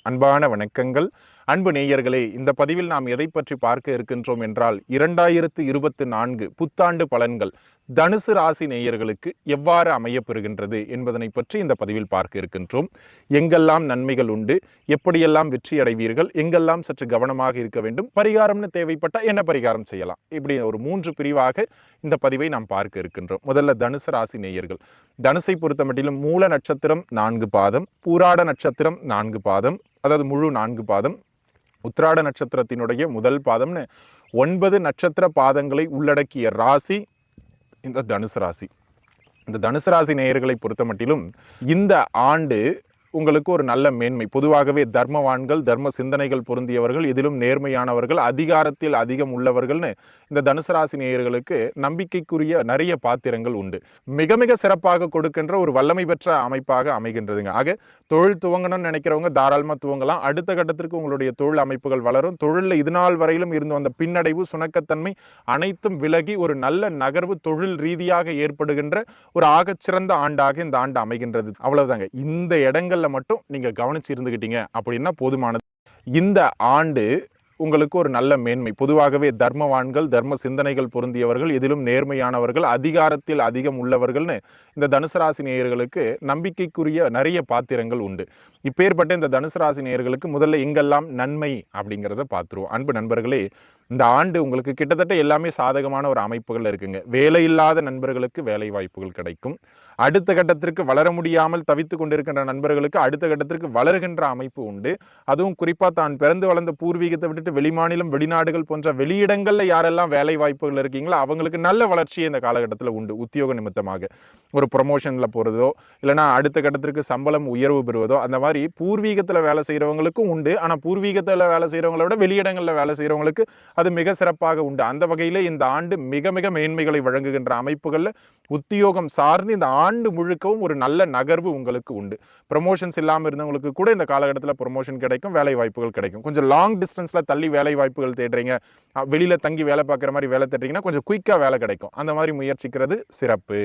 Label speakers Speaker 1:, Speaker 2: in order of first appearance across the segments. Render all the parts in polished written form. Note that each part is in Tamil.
Speaker 1: அன்பான வணக்கங்கள். அன்பு நேயர்களே, இந்த பதிவில் நாம் எதை பற்றி பார்க்க இருக்கின்றோம் என்றால் 2024 புத்தாண்டு பலன்கள் தனுசு ராசி நேயர்களுக்கு எவ்வாறு அமையப்பெறுகின்றது என்பதனை பற்றி இந்த பதிவில் பார்க்க இருக்கின்றோம். எங்கெல்லாம் நன்மைகள் உண்டு, எப்படியெல்லாம் வெற்றி அடைவீர்கள், எங்கெல்லாம் சற்று கவனமாக இருக்க வேண்டும், பரிகாரம்னு தேவைப்பட்டால் என்ன பரிகாரம் செய்யலாம், இப்படி ஒரு 3 பிரிவாக இந்த பதிவை நாம் பார்க்க இருக்கின்றோம். முதல்ல தனுசு ராசி நேயர்கள். தனுசை பொறுத்த மட்டிலும் மூல நட்சத்திரம் 4 பாதம், பூராட நட்சத்திரம் 4 பாதம், அதாவது முழு 4 பாதம், உத்திராட நட்சத்திரத்தினுடைய முதல் பாதம்னு 9 நட்சத்திர பாதங்களை உள்ளடக்கிய ராசி இந்த தனுசு ராசி. இந்த தனுசு ராசி நேயர்களை பொறுத்த மட்டிலும் இந்த ஆண்டு உங்களுக்கு ஒரு நல்ல மேன்மை. பொதுவாகவே தர்மவான்கள், தர்ம சிந்தனைகள் பொருந்தியவர்கள், இதிலும் நேர்மையானவர்கள், அதிகாரத்தில் அதிகம் உள்ளவர்கள்னு இந்த தனுசு ராசி நேயர்களுக்கு நம்பிக்கைக்குரிய நிறைய பாத்திரங்கள் உண்டு. மிக மிக சிறப்பாக கொடுக்கின்ற ஒரு வல்லமை பெற்ற அமைப்பாக அமைகின்றதுங்க. ஆக தொழில் துவங்கணும்னு நினைக்கிறவங்க தாராளமாக துவங்கலாம். அடுத்த கட்டத்திற்கு உங்களுடைய தொழில் அமைப்புகள் வளரும். தொழிலில் இதுநாள் வரையிலும் இருந்து வந்த பின்னடைவு, சுணக்கத்தன்மை அனைத்தும் விலகி ஒரு நல்ல நகர்வு தொழில் ரீதியாக ஏற்படுகின்ற ஒரு ஆகச்சிறந்த ஆண்டாக இந்த ஆண்டு அமைகின்றது. அவ்வளவுதாங்க. இந்த இடங்கள் மட்டும் நீங்க கவனிச்சு இருந்துகிட்டீங்க அப்படின்னா போதுமானது. இந்த ஆண்டு உங்களுக்கு ஒரு நல்ல மேன்மை. பொதுவாகவே தர்மவான்கள், தர்ம சிந்தனைகள் பொருந்தியவர்கள், இதிலும் நேர்மையானவர்கள், அதிகாரத்தில் அதிகம் உள்ளவர்கள்னு இந்த தனுசு ராசி நேயர்களுக்கு நம்பிக்கைக்குரிய நிறைய பாத்திரங்கள் உண்டு. இப்பேற்பட்ட இந்த தனுசு ராசி நேயர்களுக்கு முதல்ல எங்கெல்லாம் நன்மை அப்படிங்கிறத பார்த்துருவோம். அன்பு நண்பர்களே, இந்த ஆண்டு உங்களுக்கு கிட்டத்தட்ட எல்லாமே சாதகமான ஒரு அமைப்புகள் இருக்குங்க. வேலை இல்லாத நண்பர்களுக்கு வேலை வாய்ப்புகள் கிடைக்கும். அடுத்த கட்டத்திற்கு வளர முடியாமல் தவித்து கொண்டிருக்கின்ற நண்பர்களுக்கு அடுத்த கட்டத்திற்கு வளர்கின்ற அமைப்பு உண்டு. அதுவும் குறிப்பாக தான் பிறந்து வளர்ந்த பூர்வீகத்தை விட்டுட்டு வெளிமாநிலம், வெளிநாடுகள் போன்ற வெளியிடங்களில் யாரெல்லாம் வேலை வாய்ப்புகள் இருக்கீங்களோ அவங்களுக்கு நல்ல வளர்ச்சி இந்த காலகட்டத்தில் உண்டு. உத்தியோக நிமித்தமாக ஒரு ப்ரொமோஷனில் போகிறதோ, இல்லைனா அடுத்த கட்டத்திற்கு சம்பளம் உயர்வு பெறுவதோ, அந்த மாதிரி பூர்வீகத்தில் வேலை செய்கிறவங்களுக்கும் உண்டு. ஆனால் பூர்வீகத்தில் வேலை செய்கிறவங்கள விட வெளியிடங்களில் வேலை செய்கிறவங்களுக்கு அது மிக சிறப்பாக உண்டு. அந்த வகையில் இந்த ஆண்டு மிக மிக மேன்மைகளை வழங்குகின்ற அமைப்புகளில் உத்தியோகம் சார்ந்து இந்த ஆண்டு முழுக்கவும் ஒரு நல்ல நகர்வு உங்களுக்கு உண்டு. ப்ரமோஷன்ஸ் இல்லாமல் இருந்தவங்களுக்கு கூட இந்த காலகட்டத்தில் ப்ரமோஷன் கிடைக்கும், வேலை வாய்ப்புகள் கிடைக்கும். கொஞ்சம் லாங் டிஸ்டன்ஸில் தள்ளி வேலை வாய்ப்புகள் தேடுறீங்க, வெளியில் தங்கி வேலை பார்க்குற மாதிரி வேலை தேடுறீங்கன்னா கொஞ்சம் குயிக்காக வேலை கிடைக்கும். அந்த மாதிரி முயற்சிக்கிறது சிறப்பு.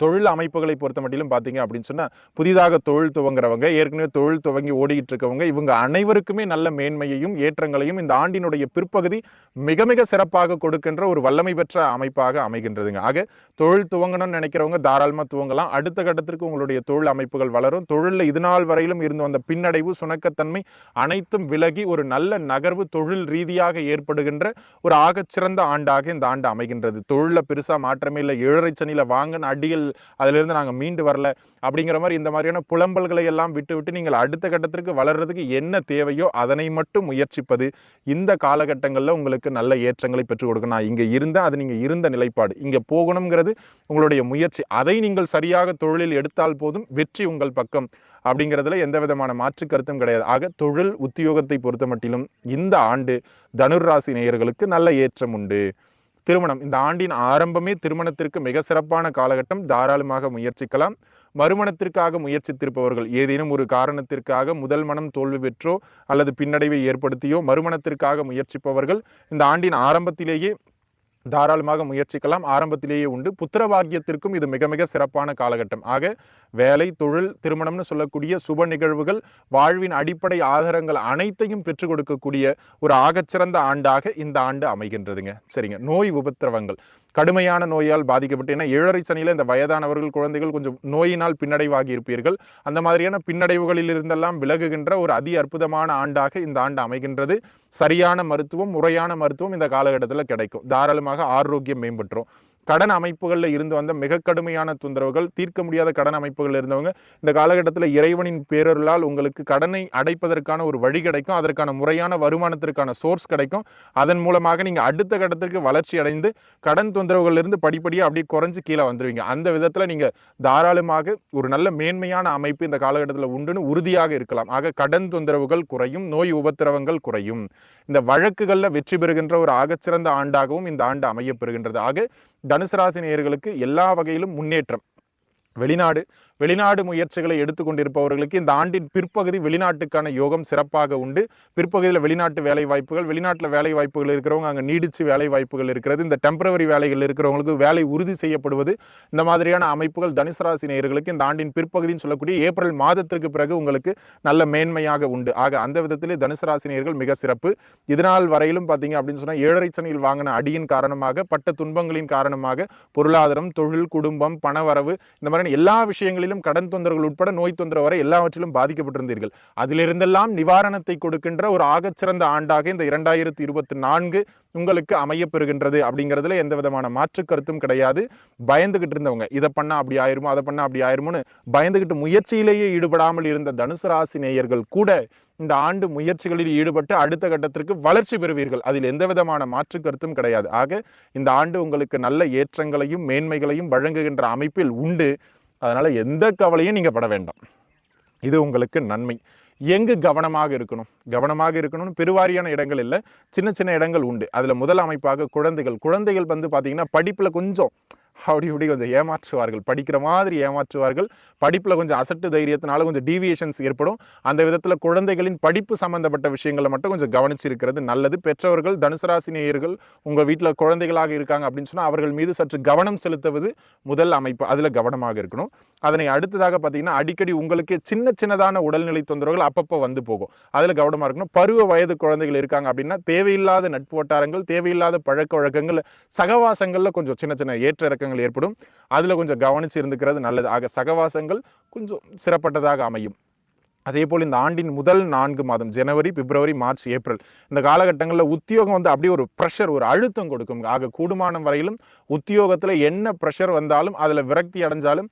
Speaker 1: தொழில் அமைப்புகளை பொறுத்த மட்டிலும் பார்த்தீங்க அப்படின்னு சொன்னால், புதிதாக தொழில் துவங்குறவங்க, ஏற்கனவே தொழில் துவங்கி ஓடிக்கிட்டு இருக்கவங்க, இவங்க அனைவருக்குமே நல்ல மேன்மையையும் ஏற்றங்களையும் இந்த ஆண்டினுடைய பிற்பகுதி மிக மிக சிறப்பாக கொடுக்கின்ற ஒரு வல்லமை பெற்ற அமைப்பாக அமைகின்றதுங்க. ஆக தொழில் துவங்கணும்னு நினைக்கிறவங்க தாராளமாக துவங்கலாம். அடுத்த கட்டத்திற்கு உங்களுடைய தொழில் அமைப்புகள் வளரும். தொழிலில் இதுநாள் வரையிலும் இருந்து வந்த பின்னடைவு, சுணக்கத்தன்மை அனைத்தும் விலகி ஒரு நல்ல நகர்வு தொழில் ரீதியாக ஏற்படுகின்ற ஒரு ஆகச்சிறந்த ஆண்டாக இந்த ஆண்டு அமைகின்றது. தொழிலில் பெருசாக மாற்றமே இல்லை. 7.5 சனியில் வாங்கின அடிகள், அதிலிருந்து நாங்கள் மீண்டு வரல அப்படிங்கிற மாதிரி இந்த மாதிரியான புலம்பல்களை எல்லாம் விட்டு நீங்கள் அடுத்த கட்டத்திற்கு வளர்றதுக்கு என்ன தேவையோ அதனை மட்டும் முயற்சிப்பது இந்த காலகட்டங்களில் உங்களுக்கு நல்ல ஏற்றங்களை பெற்றுக் கொடுக்கணும். நான் இங்கே இருந்தால் அது நீங்கள் இருந்த நிலைப்பாடு, இங்கே போகணுங்கிறது உங்களுடைய முயற்சி. அதை நீங்கள் சரியாக தொழிலில் எடுத்தால் போதும், வெற்றி உங்கள் பக்கம் அப்படிங்கிறதுல எந்த விதமான மாற்று கருத்தும் கிடையாது. ஆக தொழில் உத்தியோகத்தை பொறுத்த மட்டிலும் இந்த ஆண்டு தனுர் ராசி நேயர்களுக்கு நல்ல ஏற்றம் உண்டு. திருமணம், இந்த ஆண்டின் ஆரம்பமே திருமணத்திற்கு மிக சிறப்பான காலகட்டம். தாராளமாக முயற்சிக்கலாம். மறுமணத்திற்காக முயற்சித்திருப்பவர்கள், ஏதேனும் ஒரு காரணத்திற்காக முதல் மனம் தோல்வி பெற்றோ அல்லது பின்னடைவை ஏற்படுத்தியோ மறுமணத்திற்காக முயற்சிப்பவர்கள் இந்த ஆண்டின் ஆரம்பத்திலேயே தாராளமாக முயற்சிக்கலாம். ஆரம்பத்திலேயே உண்டு. புத்திர பாக்கியத்திற்கும் இது மிக மிக சிறப்பான காலகட்டம். ஆக வேலை, தொழில், திருமணம்னு சொல்லக்கூடிய சுப நிகழ்வுகள், வாழ்வின் அடிப்படை ஆதாரங்கள் அனைத்தையும் பெற்றுக் கொடுக்கக்கூடிய ஒரு ஆகச்சிறந்த ஆண்டாக இந்த ஆண்டு அமைகின்றதுங்க. சரிங்க. நோய் உபத்திரவங்கள், கடுமையான நோயால் பாதிக்கப்பட்டு, ஏன்னா 7.5 சனியில் இந்த வயதானவர்கள், குழந்தைகள் கொஞ்சம் நோயினால் பின்னடைவாகி இருப்பீர்கள். அந்த மாதிரியான பின்னடைவுகளில் இருந்தெல்லாம் விலகுகின்ற ஒரு அதி அற்புதமான ஆண்டாக இந்த ஆண்டு அமைகின்றது. சரியான மருத்துவம், முறையான மருத்துவம் இந்த காலகட்டத்தில் கிடைக்கும். தாராளமாக ஆரோக்கியம் மேம்பட்டுரும். கடன் அமைப்புகளில் இருந்து வந்த மிக கடுமையான தொந்தரவுகள், தீர்க்க முடியாத கடன் அமைப்புகள் இருந்தவங்க இந்த காலகட்டத்தில் இறைவனின் பேரருளால் உங்களுக்கு கடனை அடைப்பதற்கான ஒரு வழி கிடைக்கும். அதற்கான முறையான வருமானத்திற்கான சோர்ஸ் கிடைக்கும். அதன் மூலமாக நீங்கள் அடுத்த கட்டத்திற்கு வளர்ச்சி அடைந்து கடன் தொந்தரவுகளிலிருந்து படிப்படியாக அப்படியே குறைஞ்சு கீழே வந்துடுவீங்க. அந்த விதத்தில் நீங்கள் தாராளமாக ஒரு நல்ல மேன்மையான அமைப்பு இந்த காலகட்டத்தில் உண்டுன்னு உறுதியாக இருக்கலாம். ஆக கடன் தொந்தரவுகள் குறையும், நோய் உபத்திரவங்கள் குறையும். இந்த வழக்குகளில் வெற்றி பெறுகின்ற ஒரு ஆகச்சிறந்த ஆண்டாகவும் இந்த ஆண்டு அமையப்பெறுகின்றது. ஆக தனுசு ராசி நேயர்களுக்கு எல்லா வகையிலும் முன்னேற்றம். வெளிநாடு, வெளிநாடு முயற்சிகளை எடுத்துக்கொண்டிருப்பவர்களுக்கு இந்த ஆண்டின் பிற்பகுதி வெளிநாட்டுக்கான யோகம் சிறப்பாக உண்டு. பிற்பகுதியில் வெளிநாட்டு வேலை வாய்ப்புகள், வெளிநாட்டில் வேலை வாய்ப்புகள் இருக்கிறவங்க அங்கே நீடிச்சு வேலை வாய்ப்புகள் இருக்கிறது. இந்த டெம்பரவரி வேலைகள் இருக்கிறவங்களுக்கு வேலை உறுதி செய்யப்படுவது, இந்த மாதிரியான அமைப்புகள் தனுசு ராசி நேயர்களுக்கு இந்த ஆண்டின் பிற்பகுதின்னு சொல்லக்கூடிய ஏப்ரல் மாதத்திற்கு பிறகு உங்களுக்கு நல்ல மேன்மையாக உண்டு. ஆக அந்த விதத்திலே தனுசு ராசி நேயர்கள் மிக சிறப்பு. இதனால் வரையிலும் பார்த்தீங்க அப்படின்னு சொன்னால் 7 சனியில் வாங்கின அடியின் காரணமாக, பட்ட துன்பங்களின் காரணமாக பொருளாதாரம், தொழில், குடும்பம், பணவரவு, இந்த மாதிரி எல்லா விஷயங்களிலும் கடன் தொந்தரவுகள் உட்பட நோய் தொந்தரவு வரை எல்லாவற்றிலும் பாதிக்கப்பட்டிருந்தீர்கள். அதிலிருந்தெல்லாம் நிவாரணத்தை கொடுக்கின்ற ஒரு ஆகச்சிறந்த ஆண்டாக இந்த 2024 உங்களுக்கு அமையப்பெறுகின்றது அப்படிங்கிறதுல எந்த விதமான மாற்று கருத்தும் கிடையாது. பயந்துகிட்டு இருந்தவங்க இதை பண்ணா அப்படி ஆயிருமோ, அதை பண்ணா அப்படி ஆயிருமோன்னு பயந்துகிட்டு முயற்சியிலேயே ஈடுபடாமல் இருந்த தனுசு ராசி நேயர்கள் கூட இந்த ஆண்டு முயற்சிகளில் ஈடுபட்டு அடுத்த கட்டத்திற்கு வளர்ச்சி பெறுவீர்கள். அதில் எந்த விதமான மாற்று கருத்தும் கிடையாது. ஆக இந்த ஆண்டு உங்களுக்கு நல்ல ஏற்றங்களையும் மேன்மைகளையும் வழங்குகின்ற அமைப்பில் உண்டு. அதனால எந்த கவலையும் நீங்க பட வேண்டாம். இது உங்களுக்கு நன்மை. எங்கு கவனமாக இருக்கணும்? கவனமாக இருக்கணும்னு பெருவாரியான இடங்கள் இல்லை, சின்ன சின்ன இடங்கள் உண்டு. அதுல முதல் அமைப்பாக குழந்தைகள் வந்து பார்த்தீங்கன்னா படிப்புல கொஞ்சம் அப்படி இப்படி கொஞ்சம் ஏமாற்றுவார்கள், படிக்கிற மாதிரி ஏமாற்றுவார்கள். படிப்பில் கொஞ்சம் அசட்டு தைரியத்தினால கொஞ்சம் டீவியேஷன்ஸ் ஏற்படும். அந்த விதத்தில் குழந்தைகளின் படிப்பு சம்பந்தப்பட்ட விஷயங்களை மட்டும் கொஞ்சம் கவனிச்சிருக்கிறது நல்லது. பெற்றவர்கள், தனுசு ராசி நேயர்கள் உங்கள் வீட்டில் குழந்தைகளாக இருக்காங்க அப்படின்னு சொன்னால் அவர்கள் மீது சற்று கவனம் செலுத்துவது முதல் அமைப்பு, அதில் கவனமாக இருக்கணும். அதனை அடுத்ததாக பார்த்தீங்கன்னா அடிக்கடி உங்களுக்கு சின்னதான உடல்நிலை தொந்தரவுகள் அப்பப்போ வந்து போகும், அதில் கவனமாக இருக்கணும். பருவ வயது குழந்தைகள் இருக்காங்க அப்படின்னா தேவையில்லாத நட்பு வட்டாரங்கள், தேவையில்லாத பழக்க வழக்கங்கள், சகவாசங்களில் கொஞ்சம் சின்ன ஏற்ற இறக்கங்கள் ஏற்படும். அதுல கொஞ்சம் கவனிச்சு இருந்துக்கிறது நல்லது. ஆக சகவாசங்கள் கொஞ்சம் சிறப்பட்டதாக அமையும். அதே போல் இந்த ஆண்டின் முதல் 4 மாதம் ஜனவரி, பிப்ரவரி, மார்ச், ஏப்ரல் இந்த காலகட்டங்களில் உத்தியோகம் வந்து அப்படியே ஒரு ப்ரெஷர், ஒரு அழுத்தம் கொடுக்கும். ஆக கூடுமான வரையிலும் உத்தியோகத்தில் என்ன ப்ரெஷர் வந்தாலும் அதில் விரக்தி அடைஞ்சாலும்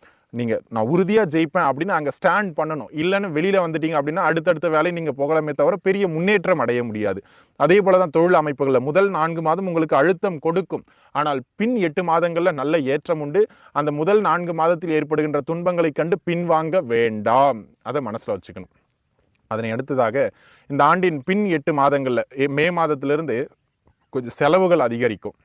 Speaker 1: நான் உறுதியாக ஜெயிப்பேன் அப்படின்னு அங்கே ஸ்டாண்ட் பண்ணணும். இல்லைன்னு வெளியில் வந்துட்டீங்க அப்படின்னா அடுத்தடுத்த வேலை நீங்கள் போகலாமே தவிர பெரிய முன்னேற்றம் அடைய முடியாது. அதே போல தான் தொழில் அமைப்புகளில் முதல் 4 மாதம் உங்களுக்கு அழுத்தம் கொடுக்கும். ஆனால் பின் 8 மாதங்களில் நல்ல ஏற்றம் உண்டு. அந்த முதல் 4 மாதத்தில் ஏற்படுகின்ற துன்பங்களை கண்டு பின்வாங்க வேண்டாம், அதை மனசில் வச்சுக்கணும். அதனை அடுத்ததாக இந்த ஆண்டின் பின் 8 மாதங்களில் மே மாதத்திலிருந்து கொஞ்சம் செலவுகள் அதிகரிக்கும்.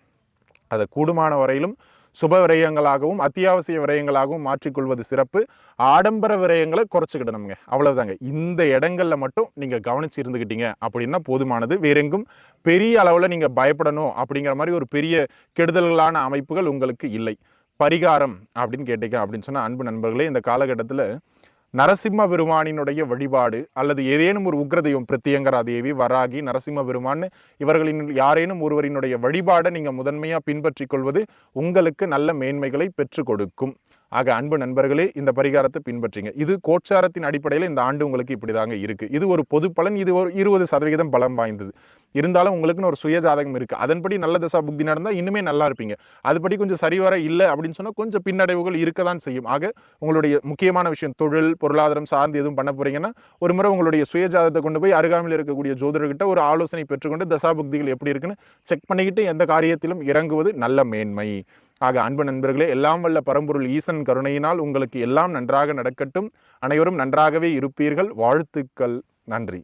Speaker 1: அதை கூடுமான வரையிலும் சுப விரயங்களாகவும் அத்தியாவசிய விரயங்களாகவும் மாற்றிக்கொள்வது சிறப்பு. ஆடம்பர விரயங்களை குறைச்சிக்கிடணுங்க, அவ்வளவுதாங்க. இந்த இடங்கள்ல மட்டும் நீங்க கவனிச்சு இருந்துக்கிட்டீங்க அப்படின்னா போதுமானது. வேறெங்கும் பெரிய அளவில் நீங்க பயப்படணும் அப்படிங்கிற மாதிரி ஒரு பெரிய கெடுதல்களான அமைப்புகள் உங்களுக்கு இல்லை. பரிகாரம் அப்படின்னு கேட்டீங்க அப்படின்னு சொன்னா அன்பு நண்பர்களே, இந்த காலகட்டத்தில் நரசிம்ம பெருமானினுடைய வழிபாடு அல்லது ஏதேனும் ஒரு உக்ரதெய்வம், பிரத்யங்கரா தேவி, வராகி, நரசிம்ம பெருமான் இவர்களின் யாரேனும் ஒருவரினுடைய வழிபாடை நீங்கள் முதன்மையாக பின்பற்றி கொள்வது உங்களுக்கு நல்ல மேன்மைகளை பெற்றுக் கொடுக்கும். ஆக அன்பு நண்பர்களே, இந்த பரிகாரத்தை பின்பற்றிங்க. இது கோச்சாரத்தின் அடிப்படையில் இந்த ஆண்டு உங்களுக்கு இப்படிதாங்க இருக்கு. இது ஒரு பொது பலன், இது ஒரு 20% பலம் வாய்ந்தது. இருந்தாலும் உங்களுக்குன்னு ஒரு சுய ஜாதகம் இருக்கு. அதன்படி நல்ல தசா புக்தி நடந்தால் இன்னுமே நல்லா இருப்பீங்க. அதுபடி கொஞ்சம் சரிவர இல்லை அப்படின்னு சொன்னால் கொஞ்சம் பின்னடைவுகள் இருக்க தான் செய்யும். ஆக உங்களுடைய முக்கியமான விஷயம் தொழில், பொருளாதாரம் சார்ந்து எதுவும் பண்ண போறீங்கன்னா ஒரு முறை உங்களுடைய சுய ஜாதகத்தை கொண்டு போய் அருகாமையில் இருக்கக்கூடிய ஜோதிடர்கிட்ட ஒரு ஆலோசனை பெற்றுக்கொண்டு தசா புக்திகள் எப்படி இருக்குன்னு செக் பண்ணிக்கிட்டு எந்த காரியத்திலும் இறங்குவது நல்ல மேன்மை. ஆக அன்பு நண்பர்களே, எல்லாம் வல்ல பரம்பொருள் ஈசன் கருணையினால் உங்களுக்கு எல்லாம் நன்றாக நடக்கட்டும். அனைவரும் நன்றாகவே இருப்பீர்கள். வாழ்த்துக்கள். நன்றி.